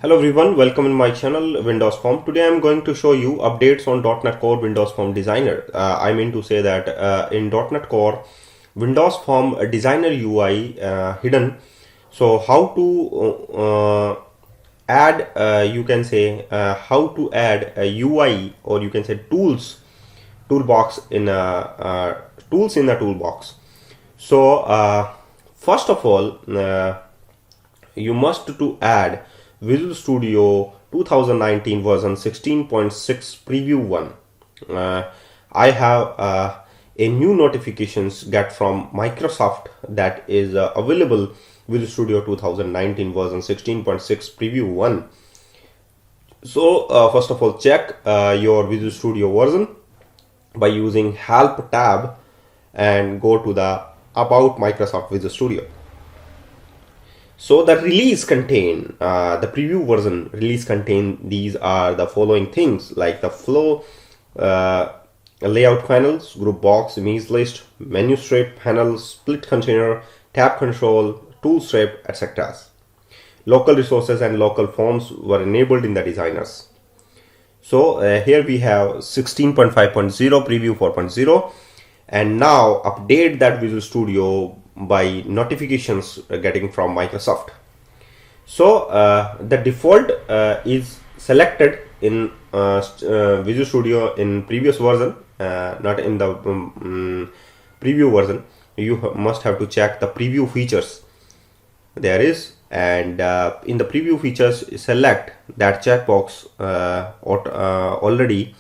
Hello everyone, welcome in my channel Windows Form. Today I am going to show you updates on .NET Core Windows Form Designer. I mean to say that in .NET Core Windows Form Designer UI hidden. So how to add, you can say how to add a UI, or you can say toolbox in tools in the toolbox. So first of all, you must to add Visual Studio 2019 version 16.6 preview 1. I have a new notifications get from Microsoft that is available Visual Studio 2019 version 16.6 preview 1. So first of all, check your Visual Studio version by using Help tab and go to the About Microsoft Visual Studio. So the release contain the preview version release contain these are the following things, like the flow, layout panels, group box, image list, menu strip, panel, split container, tab control, tool strip, etc. Local resources and local forms were enabled in the designers. So here we have 16.5.0 preview 4.0, and now update that Visual Studio by notifications getting from Microsoft. So the default is selected in Visual Studio in previous version, not in the preview version. You must have to check the preview features there is, and in the preview features select that checkbox already,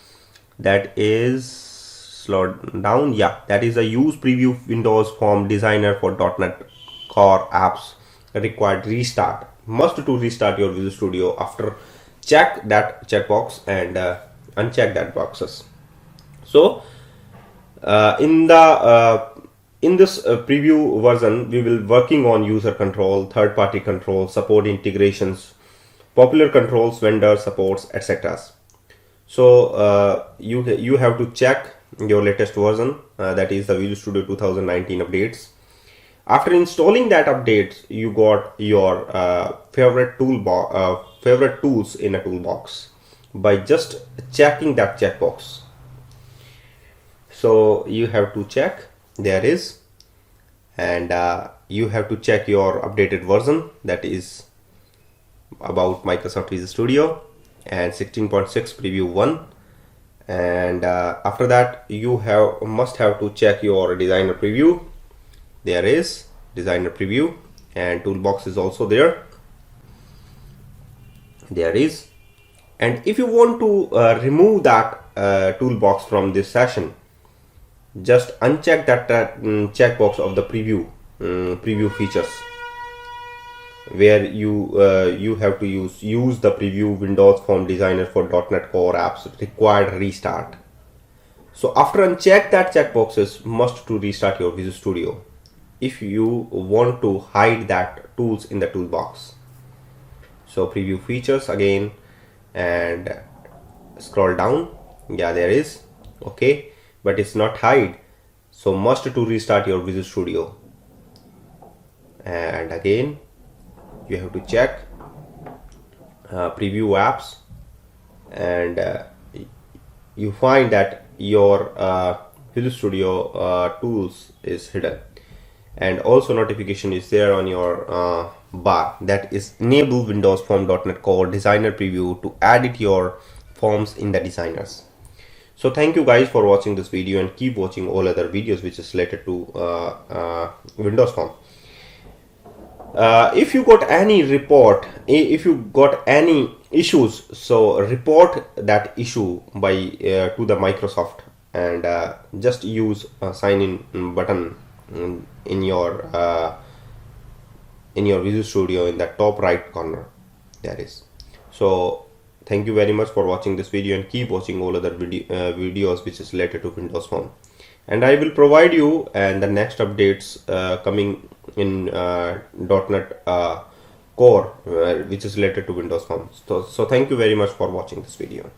that is slowed down. Yeah, that is a use preview Windows Form Designer for .NET Core apps required restart. Must to restart your Visual Studio after check that checkbox and uncheck that boxes. So in this preview version, we will working on user control, third-party control, support integrations, popular controls, vendor supports, etc. So you have to check your latest version, that is the Visual Studio 2019 updates. After installing that updates, you got your favorite tools in a toolbox by just checking that checkbox. So you have to check there is, and you have to check your updated version, that is about Microsoft Visual Studio and 16.6 preview 1. And after that you must have to check your designer preview. There is designer preview, and toolbox is also there is. And if you want to remove that toolbox from this session, just uncheck that checkbox of the preview features, where you have to use the preview Windows Form Designer for .NET Core apps required restart. So after uncheck that checkboxes, must to restart your Visual Studio if you want to hide that tools in the toolbox. So preview features again, and scroll down. Yeah, there is okay, but it's not hide, so must to restart your Visual Studio. And again you have to check preview apps, and you find that your Visual Studio tools is hidden, and also notification is there on your bar, that is enable Windows Form .NET Core Designer preview to edit your forms in the designers. So thank you guys for watching this video, and keep watching all other videos which is related to Windows Form. If you got any report, if you got any issues, so report that issue by to the Microsoft, and just use sign in button in your Visual Studio in the top right corner, there is. So thank you very much for watching this video, and keep watching all other videos which is related to Windows Form. And I will provide you and the next updates coming in .NET Core which is related to Windows Form. So thank you very much for watching this video.